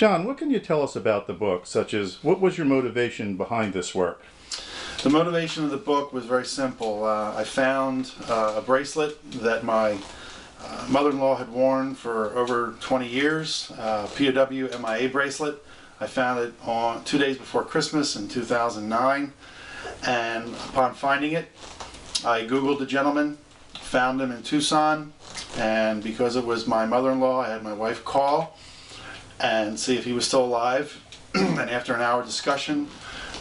John, what can you tell us about the book, such as what was your motivation behind this work? The motivation of the book was very simple. I found a bracelet that my mother-in-law had worn for over 20 years, POW MIA bracelet. I found it on 2 days before Christmas in 2009, and upon finding it, I Googled the gentleman, found him in Tucson, and because it was my mother-in-law, I had my wife call and see if he was still alive. And after an hour discussion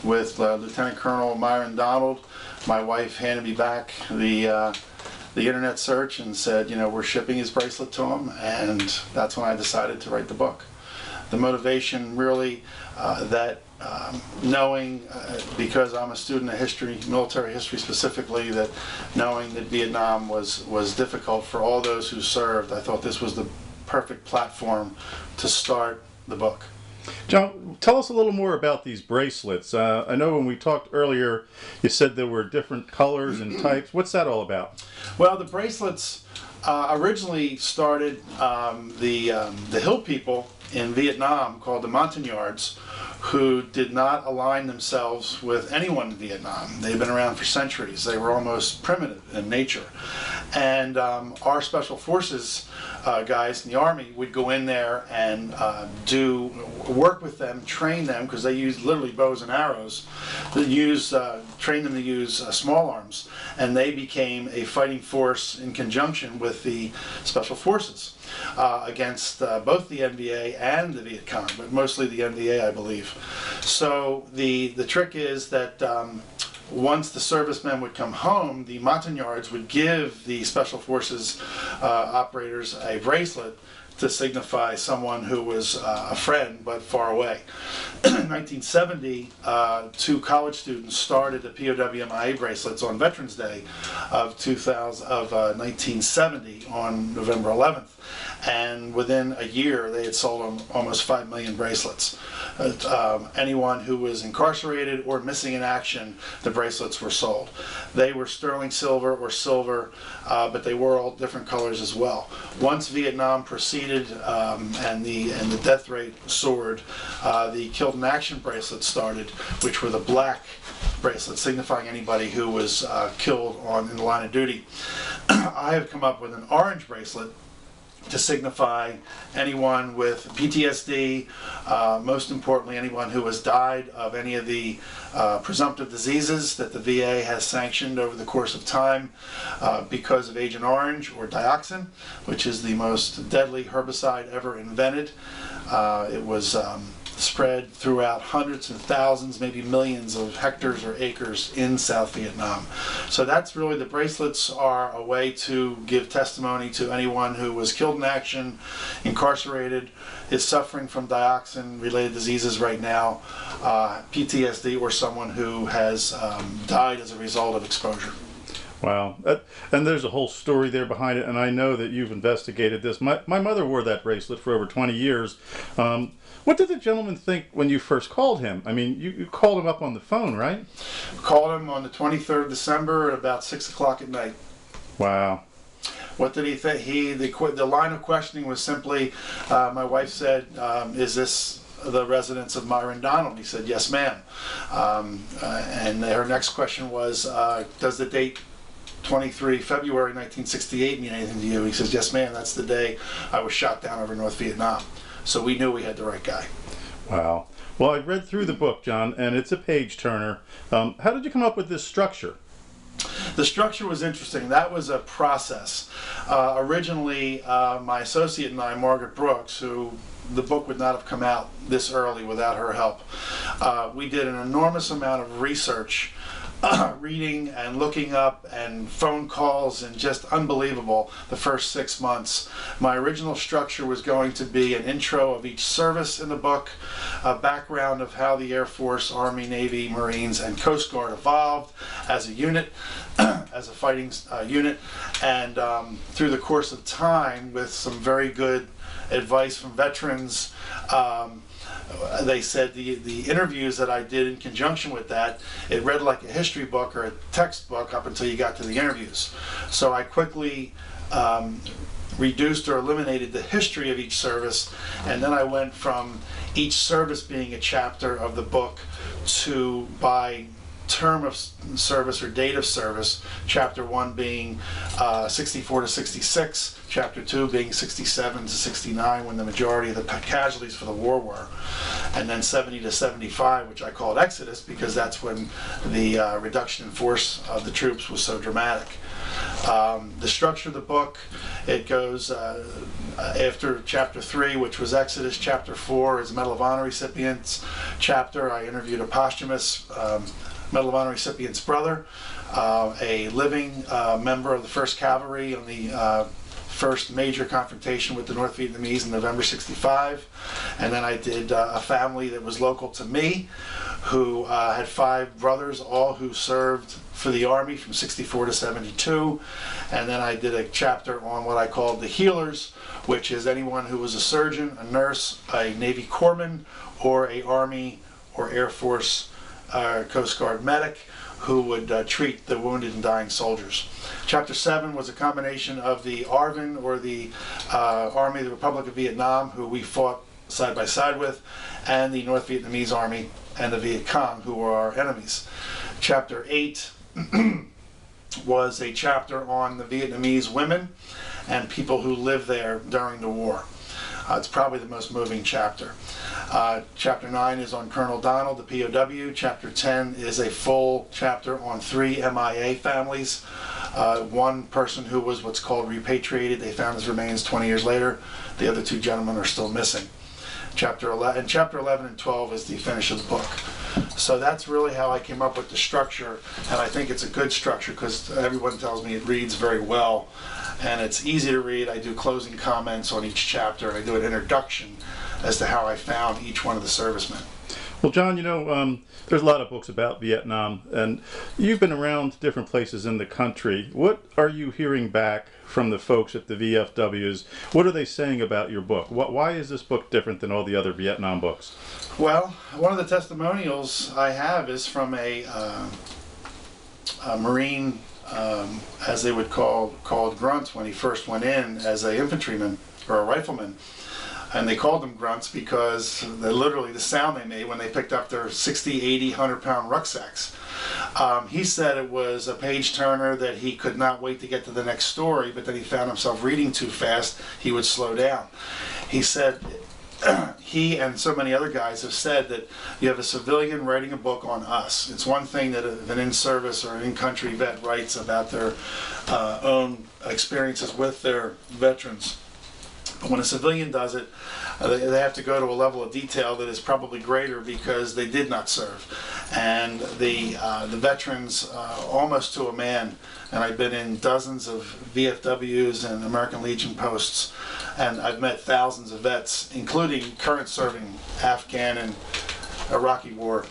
with Lieutenant Colonel Myron Donald, my wife handed me back the internet search and said, you know, we're shipping his bracelet to him, and that's when I decided to write the book. The motivation really knowing, because I'm a student of history, military history specifically, that knowing that Vietnam was difficult for all those who served, I thought this was the perfect platform to start the book. John, tell us a little more about these bracelets. I know when we talked earlier, you said there were different colors and types. What's that all about? Well, the bracelets originally started the hill people in Vietnam called the Montagnards, who did not align themselves with anyone in Vietnam. They've been around for centuries. They were almost primitive in nature. And our special forces guys in the Army would go in there and work with them, train them, because they used literally bows and arrows, train them to use small arms, and they became a fighting force in conjunction with the special forces against both the NVA and the Viet Cong, but mostly the NVA, I believe. So the trick is that once the servicemen would come home, the Montagnards would give the Special Forces operators a bracelet to signify someone who was a friend but far away. In 1970, two college students started the POW MIA bracelets on Veterans Day of 1970 on November 11th. And within a year, they had sold almost 5 million bracelets. Anyone who was incarcerated or missing in action, the bracelets were sold. They were sterling silver or silver, but they were all different colors as well. Once Vietnam proceeded and the death rate soared, the killed in action bracelets started, which were the black bracelets, signifying anybody who was killed in the line of duty. I have come up with an orange bracelet to signify anyone with PTSD, most importantly anyone who has died of any of the presumptive diseases that the VA has sanctioned over the course of time because of Agent Orange or dioxin, which is the most deadly herbicide ever invented. It was spread throughout hundreds and thousands, maybe millions of hectares or acres in South Vietnam. So that's really, the bracelets are a way to give testimony to anyone who was killed in action, incarcerated, is suffering from dioxin-related diseases right now, PTSD, or someone who has died as a result of exposure. Wow. And there's a whole story there behind it, and I know that you've investigated this. My mother wore that bracelet for over 20 years. What did the gentleman think when you first called him? I mean, you called him up on the phone, right? Called him on the 23rd of December at about 6 o'clock at night. Wow. What did he think? The line of questioning was simply, my wife said, is this the residence of Myron Donald? He said, yes, ma'am. And her next question was, does the date 23 February 1968 mean anything to you? He says, yes, ma'am, that's the day I was shot down over North Vietnam. So we knew we had the right guy. Wow. Well, I read through the book, John, and it's a page turner. How did you come up with this structure? The structure was interesting. That was a process. Originally, my associate and I, Margaret Brooks, who the book would not have come out this early without her help, we did an enormous amount of research, reading and looking up and phone calls, and just unbelievable the first 6 months. My original structure was going to be an intro of each service in the book, a background of how the Air Force, Army, Navy, Marines, and Coast Guard evolved as a unit, as a fighting unit, and through the course of time, with some very good advice from veterans, they said the interviews that I did in conjunction with that, it read like a history book or a textbook up until you got to the interviews. So I quickly reduced or eliminated the history of each service, and then I went from each service being a chapter of the book, to by term of service or date of service, chapter 1 being 64 to 66, chapter 2 being 67 to 69, when the majority of the casualties for the war were, and then 70 to 75, which I called Exodus because that's when the reduction in force of the troops was so dramatic. The structure of the book, it goes after chapter 3, which was Exodus. Chapter 4 is Medal of Honor recipients chapter. I interviewed a posthumous Medal of Honor recipient's brother, a living member of the 1st Cavalry on the first major confrontation with the North Vietnamese in November '65. And then I did a family that was local to me, who had 5 brothers, all who served for the Army from '64 to '72. And then I did a chapter on what I called the healers, which is anyone who was a surgeon, a nurse, a Navy corpsman, or a Army or Air Force Coast Guard medic who would treat the wounded and dying soldiers. Chapter 7 was a combination of the ARVN, or the Army of the Republic of Vietnam, who we fought side by side with, and the North Vietnamese Army and the Viet Cong, who were our enemies. Chapter 8 was a chapter on the Vietnamese women and people who lived there during the war. It's probably the most moving chapter. Chapter 9 is on Colonel Donald, the POW. Chapter 10 is a full chapter on 3 MIA families. One person who was what's called repatriated. They found his remains 20 years later. The other 2 gentlemen are still missing. Chapter 11 and 12 is the finish of the book. So that's really how I came up with the structure, and I think it's a good structure because everyone tells me it reads very well, and it's easy to read. I do closing comments on each chapter, and I do an introduction as to how I found each one of the servicemen. Well, John, you know, there's a lot of books about Vietnam, and you've been around different places in the country. What are you hearing back from the folks at the VFWs? What are they saying about your book? Why is this book different than all the other Vietnam books? Well, one of the testimonials I have is from a Marine, as they would called grunts when he first went in as an infantryman or a rifleman. And they called them grunts because literally the sound they made when they picked up their 60, 80, 100-pound rucksacks. He said it was a page turner, that he could not wait to get to the next story, but then he found himself reading too fast, he would slow down. He said he and so many other guys have said that you have a civilian writing a book on us. It's one thing that an in-service or an in-country vet writes about their own experiences with their veterans. But when a civilian does it, they have to go to a level of detail that is probably greater because they did not serve. And the veterans, almost to a man, and I've been in dozens of VFWs and American Legion posts, and I've met thousands of vets, including current serving Afghan and Iraqi war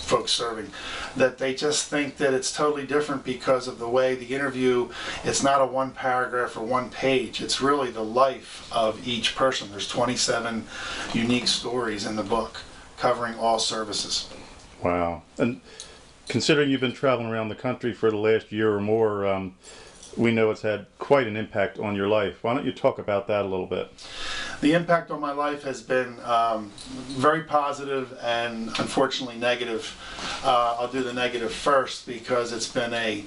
folks serving, that they just think that it's totally different because of the way the interview, it's not a 1 paragraph or 1 page, it's really the life of each person. There's 27 unique stories in the book covering all services. Wow. And considering you've been traveling around the country for the last year or more, we know it's had quite an impact on your life. Why don't you talk about that a little bit? The impact on my life has been very positive and unfortunately negative. I'll do the negative first because it's been a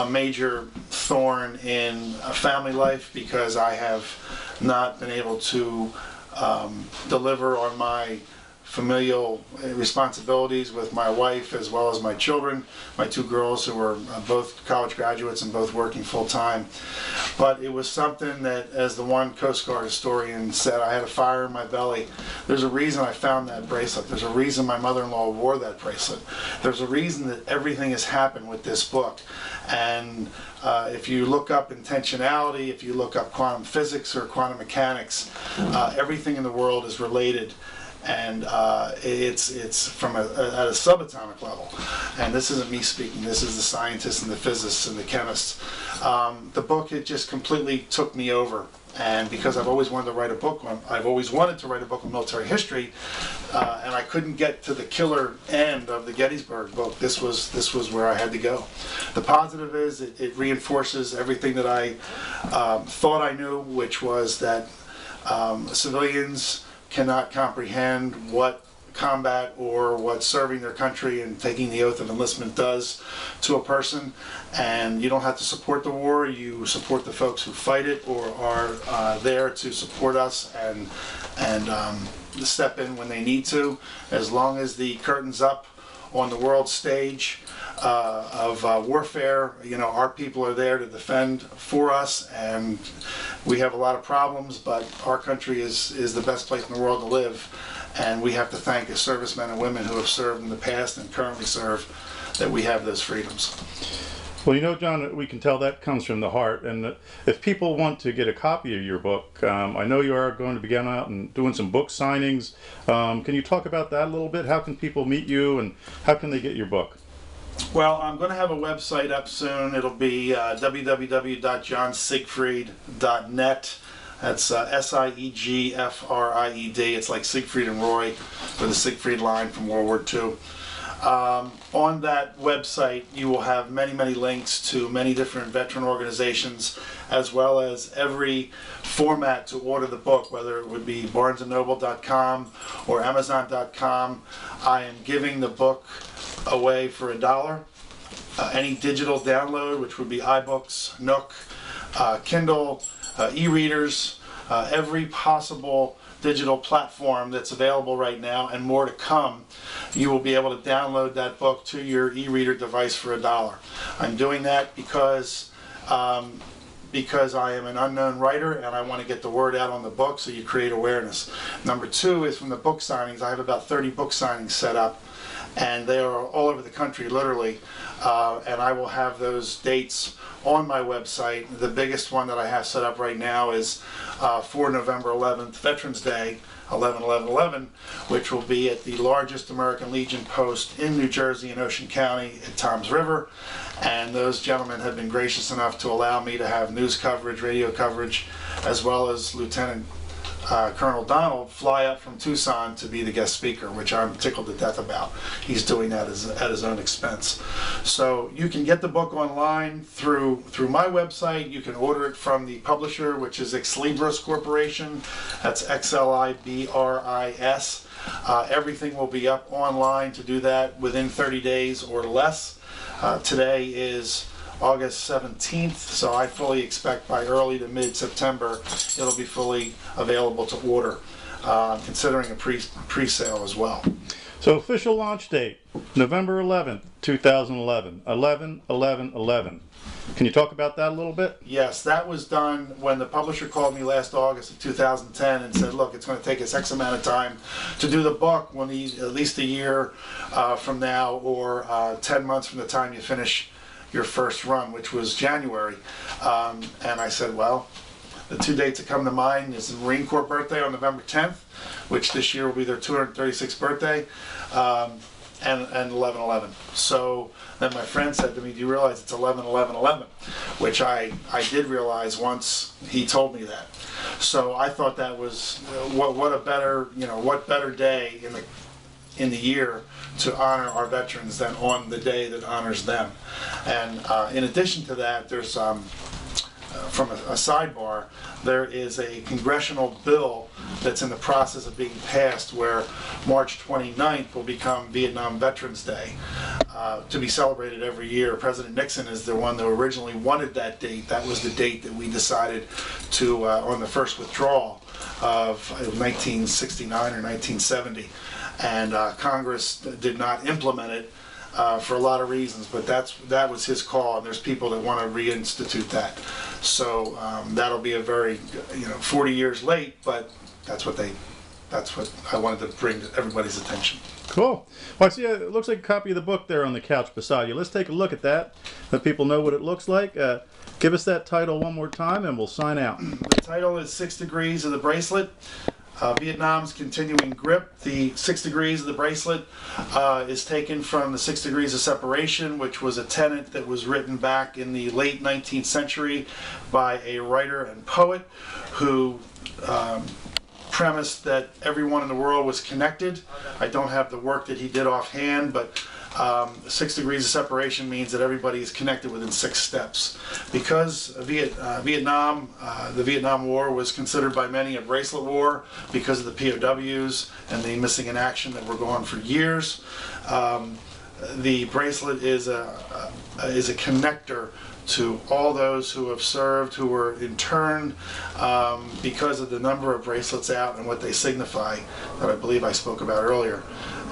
major thorn in a family life, because I have not been able to deliver on my familial responsibilities with my wife as well as my children, my 2 girls who are both college graduates and both working full-time. But it was something that, as the one Coast Guard historian said, I had a fire in my belly. There's a reason I found that bracelet. There's a reason my mother-in-law wore that bracelet. There's a reason that everything has happened with this book. And if you look up intentionality, if you look up quantum physics or quantum mechanics, everything in the world is related. And it's from at a subatomic level. And this isn't me speaking, this is the scientists and the physicists and the chemists. The book, it just completely took me over. And because I've always wanted to write a book on, military history, and I couldn't get to the killer end of the Gettysburg book. This was where I had to go. The positive is it reinforces everything that I thought I knew, which was that civilians cannot comprehend what combat or what serving their country and taking the oath of enlistment does to a person. And you don't have to support the war, you support the folks who fight it or are there to support us and step in when they need to. As long as the curtain's up on the world stage of warfare, you know, our people are there to defend for us, and we have a lot of problems, but our country is the best place in the world to live, and we have to thank the servicemen and women who have served in the past and currently serve that we have those freedoms. Well, you know, John, we can tell that comes from the heart. And if people want to get a copy of your book, I know you are going to be going out and doing some book signings. Can you talk about that a little bit? How can people meet you, and how can they get your book? Well, I'm going to have a website up soon. It'll be www.johnsiegfried.net. That's Siegfried. It's like Siegfried and Roy, with the Siegfried line from World War II. On that website, you will have many, many links to many different veteran organizations, as well as every format to order the book, whether it would be barnesandnoble.com or amazon.com. I am giving the book away for $1. Any digital download, which would be iBooks, Nook, Kindle, e-readers, every possible digital platform that's available right now, and more to come, you will be able to download that book to your e-reader device for $1. I'm doing that because I am an unknown writer and I want to get the word out on the book, so you create awareness. Number two is from the book signings. I have about 30 book signings set up, and they are all over the country, literally, and I will have those dates on my website. The biggest one that I have set up right now is for November 11th, Veterans Day, 11/11/11, which will be at the largest American Legion post in New Jersey and Ocean County at Toms River. And those gentlemen have been gracious enough to allow me to have news coverage, radio coverage, as well as Lieutenant Colonel Donald fly up from Tucson to be the guest speaker, which I'm tickled to death about. He's doing that at his own expense. So you can get the book online through my website. You can order it from the publisher, which is Ex Libris Corporation. That's XLIBRIS. Everything will be up online to do that within 30 days or less. Today is August 17th, so I fully expect by early to mid-September it'll be fully available to order, considering a pre-sale as well. So official launch date, November 11th, 2011, 11/11/11. Can you talk about that a little bit? Yes, that was done when the publisher called me last August of 2010 and said, look, it's going to take us X amount of time to do the book, at least a year from now, or 10 months from the time you finish your first run, which was January. And I said, well, the two dates that come to mind is the Marine Corps birthday on November 10th, which this year will be their 236th birthday, and 11/11. So then my friend said to me, do you realize it's 11/11/11? Which I did realize once he told me that. So I thought that was what a better, what better day in the year to honor our veterans than on the day that honors them. And in addition to that, there's from a sidebar, there is a congressional bill that's in the process of being passed where March 29th will become Vietnam Veterans Day, to be celebrated every year. President Nixon is the one that originally wanted that date. That was the date that we decided to, on the first withdrawal of 1969 or 1970. And Congress did not implement it for a lot of reasons, but that was his call, and there's people that want to reinstitute that. So that'll be a very, 40 years late, but that's what I wanted to bring to everybody's attention. Cool. Well, I see it looks like a copy of the book there on the couch beside you. Let's take a look at that, let people know what it looks like. Give us that title one more time and we'll sign out. The title is 6 Degrees of the Bracelet. Vietnam's Continuing Grip. The 6 Degrees of the Bracelet is taken from the 6 Degrees of Separation, which was a tenet that was written back in the late 19th century by a writer and poet who premised that everyone in the world was connected. I don't have the work that he did offhand, but 6 degrees of separation means that everybody is connected within 6 steps. Because the Vietnam War was considered by many a bracelet war because of the POWs and the missing in action that were going for years. The bracelet is a connector to all those who have served, who were interned, because of the number of bracelets out and what they signify that I believe I spoke about earlier.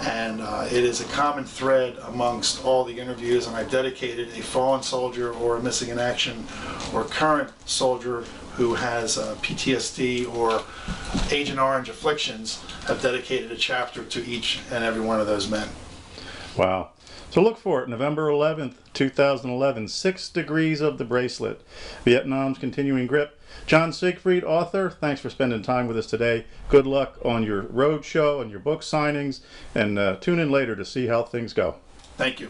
And it is a common thread amongst all the interviews, and I've dedicated a fallen soldier or a missing in action or current soldier who has PTSD or Agent Orange afflictions, have dedicated a chapter to each and every one of those men. Wow. So look for it, November 11th, 2011, 6 Degrees of the Bracelet, Vietnam's Continuing Grip. John Siegfried, author, thanks for spending time with us today. Good luck on your road show and your book signings, and tune in later to see how things go. Thank you.